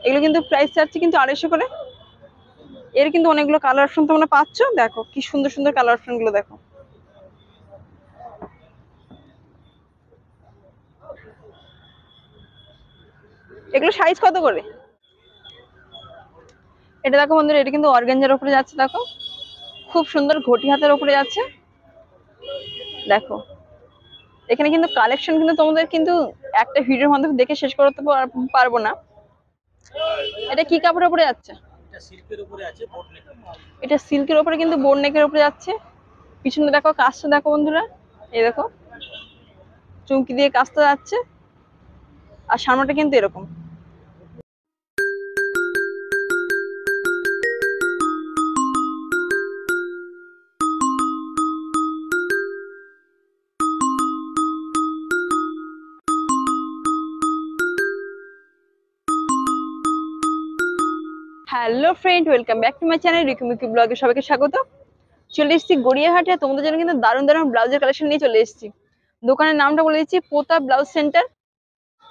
এগুলো কিন্তু প্রাইস চাচ্ছি কিন্তু 250 করে। এর কিন্তু অনেকগুলো কালার অপশন তোমরা পাচ্ছ। দেখো কি সুন্দর সুন্দর কালার অপশন গুলো দেখো। এগুলো সাইজ কত করে? এটা দেখো বন্ধুরা, এটা কিন্তু অর্গানজার উপরে যাচ্ছে। দেখো খুব সুন্দর ঘটি হাতের উপরে যাচ্ছে। দেখো এখানে কিন্তু কালেকশন কিন্তু তোমাদের কিন্তু একটা ভিডিওর মাধ্যমে দেখে শেষ করতে পারবো না। এটা কি কাপড়ের উপরে যাচ্ছে? এটা সিল্কের উপরে কিন্তু বোট নেকের উপরে যাচ্ছে। পিছনে দেখো কাজটা দেখো বন্ধুরা, এই দেখো চুমকি দিয়ে কাজটা যাচ্ছে। আর সামনেটা কিন্তু এরকম। Hello friend, welcome back to my channel রিকুমিকি ব্লগে সবাইকে স্বাগত। চলে এসেছি গড়িয়াহাটে তোমাদের জন্য কিন্তু দারুণ দারুণ ব্লাউজের কালেকশন নিয়ে চলে এসেছি। দোকানের নামটা বলে দিচ্ছি, পোতা ব্লাউজ সেন্টার।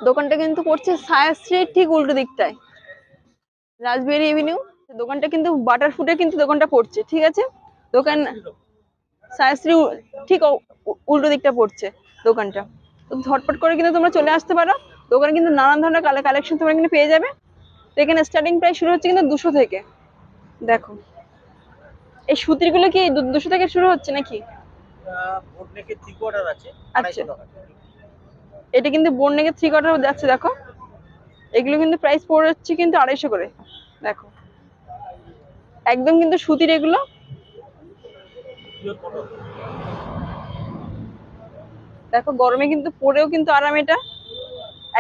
দোকানটা কিন্তু পড়ছে ছায়াশ্রীর ঠিক উল্টো দিকটায়, রাজবেরি এভিনিউ। দোকানটা কিন্তু বাটার ফুটে কিন্তু দোকানটা পড়ছে, ঠিক আছে? দোকান ছায়াশ্রী ঠিক উল্টো দিকটা পড়ছে দোকানটা। তো ঝটপট করে কিন্তু তোমরা চলে আসতে পারো। দোকানে কিন্তু নানান ধরনের কালেকশন তোমরা কিন্তু পেয়ে যাবে। তো এখানে স্টার্টিং প্রাইস শুরু হচ্ছে কিন্তু 200 থেকে। দেখো এই সুতির গুলো কি 200 থেকে শুরু হচ্ছে নাকি? আচ্ছা, এটা কিন্তু বোন নেকের 3/4 যাচ্ছে। দেখো এগুলো কিন্তু প্রাইস পড়ছে কিন্তু 250 করে। দেখো একদম কিন্তু সুতির এগুলো। দেখো গরমে কিন্তু পরেও কিন্তু আরাম, এটা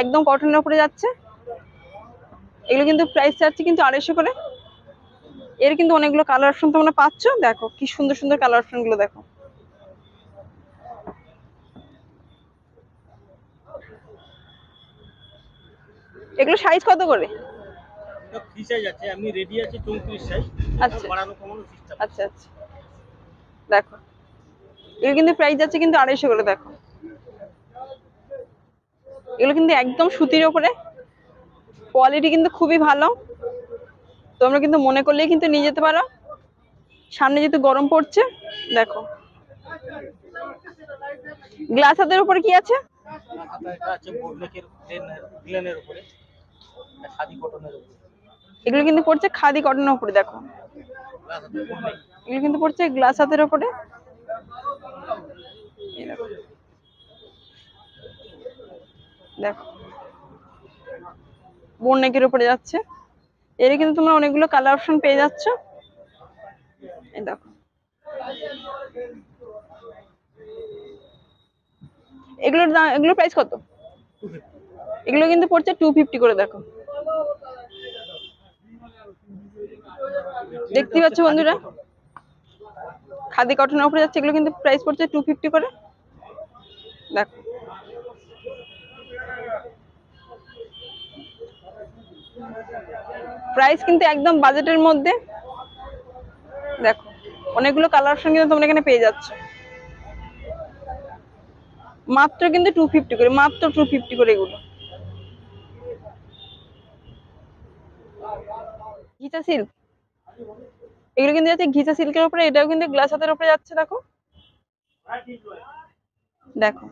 একদম কটনের উপরে যাচ্ছে। এগুলো কিন্তু প্রাইস চাচ্ছি কিন্তু 250 করে। এর কিন্তু অনেকগুলো কালার অপশন তোমরা পাচ্ছ। দেখো কি সুন্দর সুন্দর কালার অপশন গুলো দেখো। এগুলো সাইজ কত করে? ফ্রি সাইজ আছে, আমি রেডি আছে 34 সাইজ। আচ্ছা বাড়ানো কমানো সিস্টেম। আচ্ছা আচ্ছা। দেখো এগুলো কিন্তু প্রাইস যাচ্ছে কিন্তু 250 করে। দেখো এগুলো কিন্তু একদম সুতির উপরে, কোয়ালিটি কিন্তু খুবই ভালো। তোমরা কিন্তু মনে করলেই কিন্তু নিয়ে যেতে পারো। সামনে যেহেতু গরম পড়ছে। দেখো গ্লাস হাতের উপরে কি আছে? এটা আছে বোর্ডনেকের প্লেনের উপরে, খাদি কটনের উপরে। এগুলো কিন্তু পড়ছে খাদি কটনের উপরে। দেখো এগুলো কিন্তু পড়ছে গ্লাস হাতের উপরে। দেখো বোন নেকের উপরে যাচ্ছে। এর কিন্তু তোমরা অনেকগুলো কালার অপশন পেয়ে যাচ্ছ। এই দেখো এগুলোর দাম, এগুলোর প্রাইস কত? এগুলো কিন্তু পড়ছে 250 করে। দেখো দেখতে পাচ্ছ বন্ধুরা, খাদি কটনের উপরে যাচ্ছে। এগুলো কিন্তু প্রাইস পড়ছে 250 করে। দেখো প্রাইস কিন্তু একদম বাজেটের মধ্যে। দেখো অনেকগুলো কালার অপশন কিন্তু তোমরা এখানে পেয়ে যাচ্ছ। মাত্র কিন্তু 250 করে, মাত্র 250 করে। এগুলো ঘিচা সিল্ক, এগুলো কিন্তু যাচ্ছে ঘিচা সিল্কের উপরে। এটাও কিন্তু গ্লাস হাতের উপরে যাচ্ছে। দেখো দেখো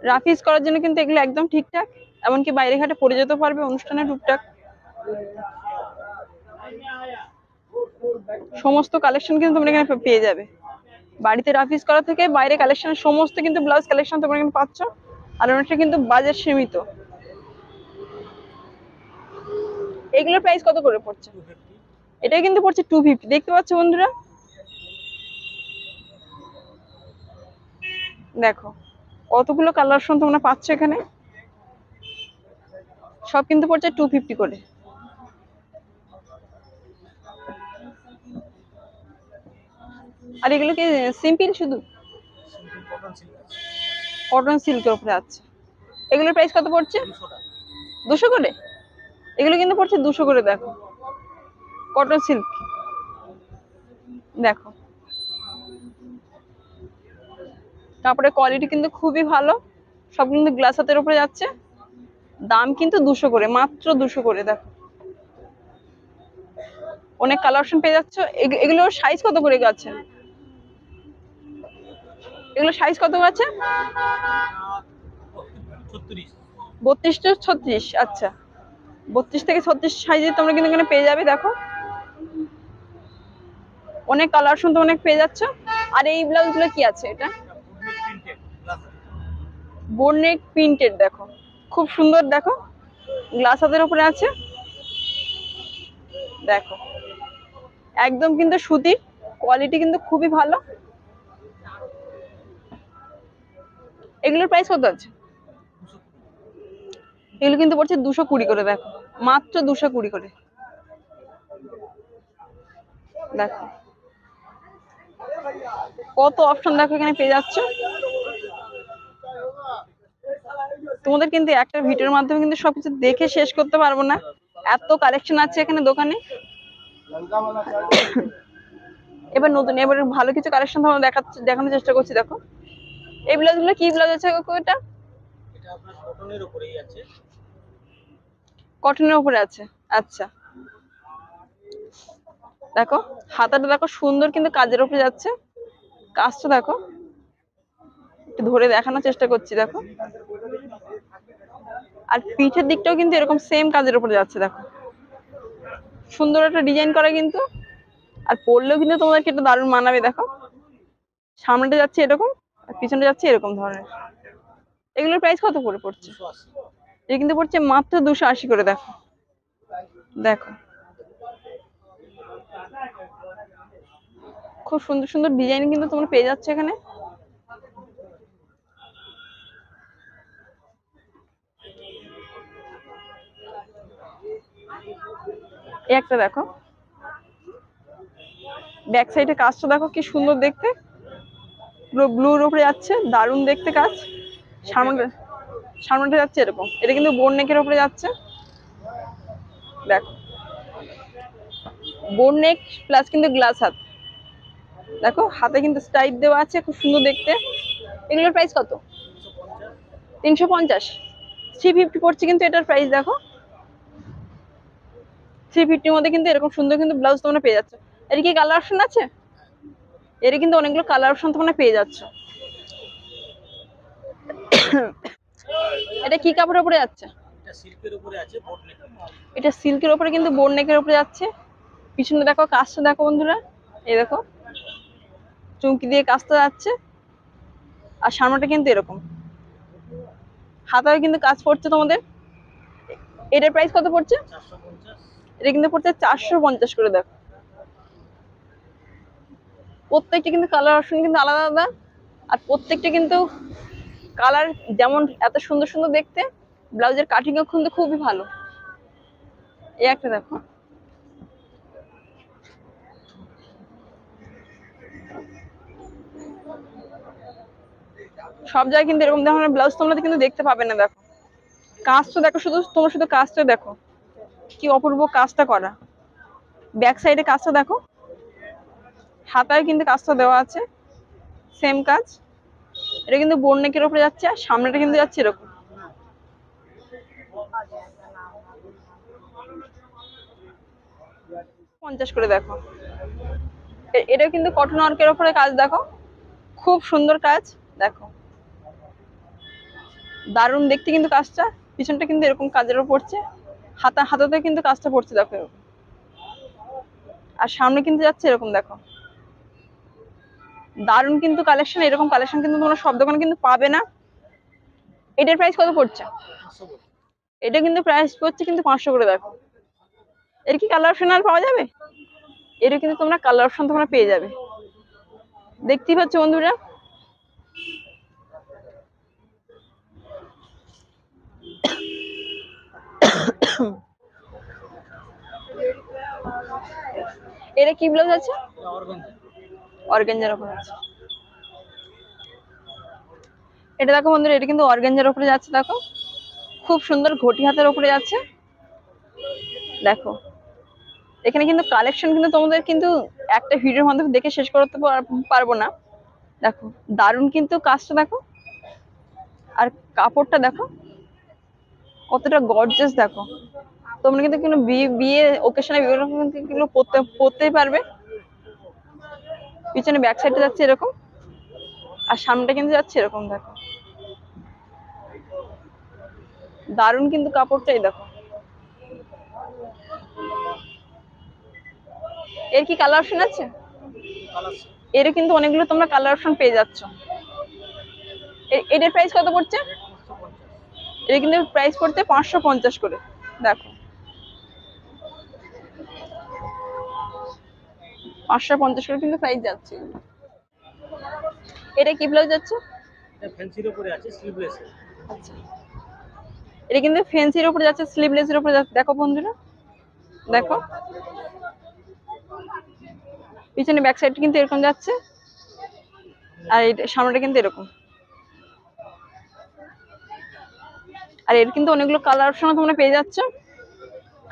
রাফিজ করার জন্য কিন্তু এগুলো একদম ঠিকঠাক। এমনকি বাইরে ঘাটে পরে যেতে পারবে অনুষ্ঠানে টুকটাক। সমস্ত কালেকশন কিন্তু তোমরা এখানে পেয়ে যাবে। বাড়িতে রাফিজ করা থেকে বাইরে কালেকশন সমস্ত কিন্তু ব্লাউজ কালেকশন তোমরা এখানে পাচ্ছ। আর অনেকটা কিন্তু বাজেট সীমিত। এগুলোর প্রাইস কত করে পড়ছে? এটা কিন্তু পড়ছে 250। দেখতে পাচ্ছ বন্ধুরা, দেখো কতগুলো কালার অপশন তোমরা পাচ্ছ এখানে। সব কিন্তু পড়ছে 250 করে। আর এগুলো কি সিম্পল শুধু কটন সিল্কের উপরে আছে? এগুলোর প্রাইস কত পড়ছে? 200 করে। এগুলো কিন্তু পড়ছে 200 করে। দেখো কটন সিল্ক। দেখো কাপড়ের কোয়ালিটি কিন্তু খুবই ভালো। সব কিন্তু গ্লাস হাতের উপরে যাচ্ছে। দাম কিন্তু 200 করে, মাত্র 200 করে। দেখো অনেক কালার অপশন পেয়ে যাচ্ছ। এগুলোর সাইজ কত করে আছে? এগুলো সাইজ কত আছে? 36। 32 to 36। আচ্ছা, 32 থেকে 36 সাইজে তোমরা কিন্তু এখানে পেয়ে যাবে। দেখো অনেক কালার অপশন তো অনেক পেয়ে যাচ্ছ। আর এই ব্লাউজ গুলো কি আছে? এটা বোননেক প্রিন্টেড। দেখো খুব সুন্দর। দেখো গ্লাস হাতের উপরে আছে। দেখো একদম কিন্তু সুতির, কোয়ালিটি কিন্তু খুবই ভালো। এগুলোর প্রাইস কত আছে? এগুলো কিন্তু পড়ছে 220 করে। দেখো মাত্র 220 করে। দেখো কত অপশন দেখো এখানে পেয়ে যাচ্ছ। তোমাদের কিন্তু একটা ভিডিওর মাধ্যমে কিন্তু সবকিছু দেখে শেষ করতে পারবো না, এত কালেকশন আছে এখানে দোকানে। এবার নতুন, এবার ভালো কিছু কালেকশন তোমাদের দেখানোর চেষ্টা করছি। দেখো এই ব্লাউজ গুলো কি ব্লাউজ আছে কাকু? এটা এটা আপনার কটনের উপরেই আছে। কটনের উপরে আছে। আচ্ছা দেখো হাতাটা দেখো সুন্দর কিন্তু কাজের উপরে যাচ্ছে। কাজটা দেখো, একটু ধরে দেখানোর চেষ্টা করছি। দেখো আর পিঠের দিকটাও কিন্তু এরকম সেম কাজের উপরে যাচ্ছে। দেখো সুন্দর একটা ডিজাইন করা কিন্তু। আর পরলেও কিন্তু তোমাদেরকে একটু দারুণ মানাবে। দেখো সামনেটা যাচ্ছে এরকম, আর পিছনটা যাচ্ছে এরকম ধরনের। এগুলোর প্রাইস কত করে পড়ছে? 280। এটা কিন্তু পড়ছে মাত্র 280 করে। দেখো দেখো খুব সুন্দর সুন্দর ডিজাইন কিন্তু তোমরা পেয়ে যাচ্ছে এখানে। এই একটা দেখো, ব্যাক সাইডে কাজটা দেখো কি সুন্দর দেখতে, পুরো ব্লুর উপরে যাচ্ছে, দারুণ দেখতে কাজ। সামনেটা যাচ্ছে এরকম, এটা কিন্তু বোন নেকের উপরে যাচ্ছে। দেখো বোন নেক প্লাস কিন্তু গ্লাস হাত। দেখো হাতে কিন্তু স্টাইপ দেওয়া আছে, খুব সুন্দর দেখতে। এগুলোর প্রাইস কত? 350। 350। 350 পড়ছে কিন্তু এটার প্রাইস। দেখো 350 মধ্যে কিন্তু এরকম সুন্দর কিন্তু ব্লাউজ তোমরা পেয়ে যাচ্ছ। এর কি কালার অপশন আছে? এর কিন্তু অনেকগুলো কালার অপশন তোমরা পেয়ে যাচ্ছ। এটা কি কাপড়ের উপরে যাচ্ছে? এটা সিল্কের উপরে আছে, বোট নেক। এটা সিল্কের উপরে কিন্তু বোন নেকের উপরে যাচ্ছে। পিছনে দেখো কাজটা দেখো বন্ধুরা, এই দেখো চুমকি দিয়ে কাজটা যাচ্ছে। আর সামনেটা কিন্তু এরকম, হাতায় কিন্তু কাজ পড়ছে তোমাদের। এটার প্রাইস কত পড়ছে? 450। এটা কিন্তু পড়ছে 450 করে। দেখো প্রত্যেকটা কিন্তু কালার অপশন কিন্তু আলাদা আলাদা। আর প্রত্যেকটা কিন্তু কালার যেমন এত সুন্দর সুন্দর দেখতে, ব্লাউজের কাটিং ও কিন্তু খুবই ভালো। এই একটা দেখো, সব জায়গায় কিন্তু এরকম ধরনের ব্লাউজ তোমরা কিন্তু দেখতে পাবে না। দেখো কাজটা দেখো, তোমরা শুধু কাজটা দেখো কি অপূর্ব কাজটা করা। ব্যাক সাইডে কাজটা দেখো, হাতায় কিন্তু কাজটা দেওয়া আছে, সেম কাজ। এটা কিন্তু বোন নেকের উপরে যাচ্ছে, আর সামনেটা কিন্তু যাচ্ছে এরকম। 50 করে। দেখো এটা কিন্তু কটন ওয়ার্কের উপরে কাজ। দেখো খুব সুন্দর কাজ। দেখো দারুণ দেখতে কিন্তু কাজটা। পিছনটা কিন্তু এরকম কাজের উপর পড়ছে, হাতাতে কিন্তু কাজটা পড়ছে। দেখো এরকম। আর সামনে কিন্তু যাচ্ছে এরকম। দেখো দারুণ কিন্তু কালেকশন। এরকম কালেকশন কিন্তু তোমরা সব দোকানে কিন্তু পাবে না। এটার প্রাইস কত পড়ছে? 500। এটা কিন্তু প্রাইস পড়ছে কিন্তু 500 করে। দেখো এর কি কালার অপশন আর পাওয়া যাবে? এর কিন্তু তোমরা কালার অপশন তোমরা পেয়ে যাবে, দেখতেই পাচ্ছ বন্ধুরা। এটা কি ব্লাউজ আছে? এটা অর্গানজা। অর্গানজার উপরে আছে। এটা দেখো বন্ধুরা, এটা কিন্তু অর্গানজার উপরে যাচ্ছে। দেখো খুব সুন্দর ঘটি হাতের উপরে যাচ্ছে। দেখো এখানে কিন্তু কালেকশন কিন্তু তোমাদের কিন্তু একটা ভিডিওর মাধ্যমে দেখে শেষ করতে পারবো না। দেখো দারুণ কিন্তু কাজটা দেখো। আর কাপড়টা দেখো কতটা গর্জিয়াস, দেখো তোমরা কিন্তু কোনো বিয়ে ওকেশনে বিভিন্ন রকম কিন্তু পরতেই পারবে। পিছনে ব্যাক সাইডে যাচ্ছে এরকম, আর সামনেটা কিন্তু যাচ্ছে এরকম, দেখো দারুণ কিন্তু কাপড়টাই দেখো। এর কি কালার অপশন আছে? কালার এর কিন্তু অনেকগুলো তোমরা কালার অপশন পেয়ে যাচ্ছ। এটার প্রাইস কত পড়ছে? রেট 550। এটা কিন্তু প্রাইস পড়ছে 550 করে, দেখো 550 করে কিন্তু প্রাইস যাচ্ছে। এটা কি ব্লাউজ যাচ্ছে? এটা ফ্যান্সির উপরে আছে, স্লিভলেস। আচ্ছা, এটা কিন্তু ফ্যান্সির উপরে যাচ্ছে, স্লিভলেসের উপরে যাচ্ছে, দেখো বন্ধুরা দেখো পিছনে ব্যাক সাইড কিন্তু এরকম যাচ্ছে, আর এটা সামনেটা কিন্তু এরকম। আর এর কিন্তু অনেকগুলো কালার অপশন তোমরা পেয়ে যাচ্ছ।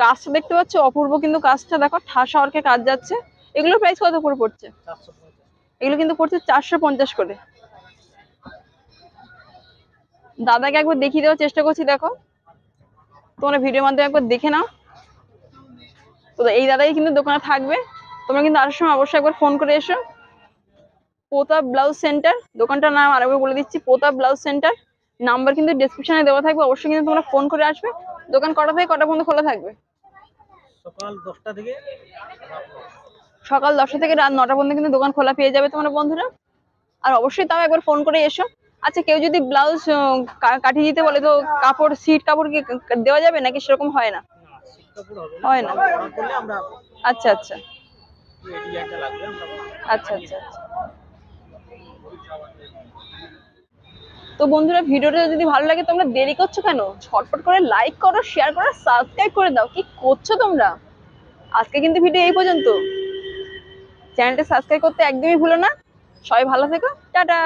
কাজটা দেখতে পাচ্ছ অপূর্ব, কিন্তু কাজটা দেখো ঠাসা ওয়ার্কে কাজ যাচ্ছে। এগুলোর প্রাইস কত করে পড়ছে? 450। এগুলো কিন্তু পড়ছে 450 করে। দাদাকে একবার দেখিয়ে দেওয়ার চেষ্টা করছি, দেখো তোমরা ভিডিওর মাধ্যমে একবার দেখে নাও। তো এই দাদাই কিন্তু দোকানে থাকবে, তোমরা কিন্তু আসার সময় অবশ্যই একবার ফোন করে এসো। পোতা ব্লাউজ সেন্টার, দোকানটার নাম আরেকবার বলে দিচ্ছি, পোতা ব্লাউজ সেন্টার। নাম্বার কিন্তু ডেসক্রিপশনে দেওয়া থাকবে, অবশ্যই কিন্তু তোমরা ফোন করে আসবে। দোকান কটা থেকে কটা পর্যন্ত খোলা থাকবে? সকাল 10টা থেকে সকাল 10টা থেকে রাত 9টা পর্যন্ত কিন্তু দোকান খোলা পেয়ে যাবে তোমরা বন্ধুরা। আর অবশ্যই তাও একবার ফোন করে এসো। আচ্ছা, কেউ যদি ব্লাউজ কাটিয়ে দিতে বলে, তো কাপড় সিট কাপড় কি দেওয়া যাবে নাকি সেরকম হয় না? না, শীত কাপড় হবে হয় না। অর্ডার করলে আমরা আচ্ছা আচ্ছা এই ডিজাইনটা লাগবে আমরা আচ্ছা আচ্ছা আচ্ছা। তো বন্ধুরা, ভিডিওটা যদি ভালো লাগে তোমরা দেরি করছো কেন? ঝটপট করে লাইক করো, শেয়ার করো, সাবস্ক্রাইব করে দাও। কি করছো তোমরা? আজকে কিন্তু ভিডিও এই পর্যন্ত। চ্যানেলটা সাবস্ক্রাইব করতে একদমই ভুলো না। সবাই ভালো থেকো, টাটা।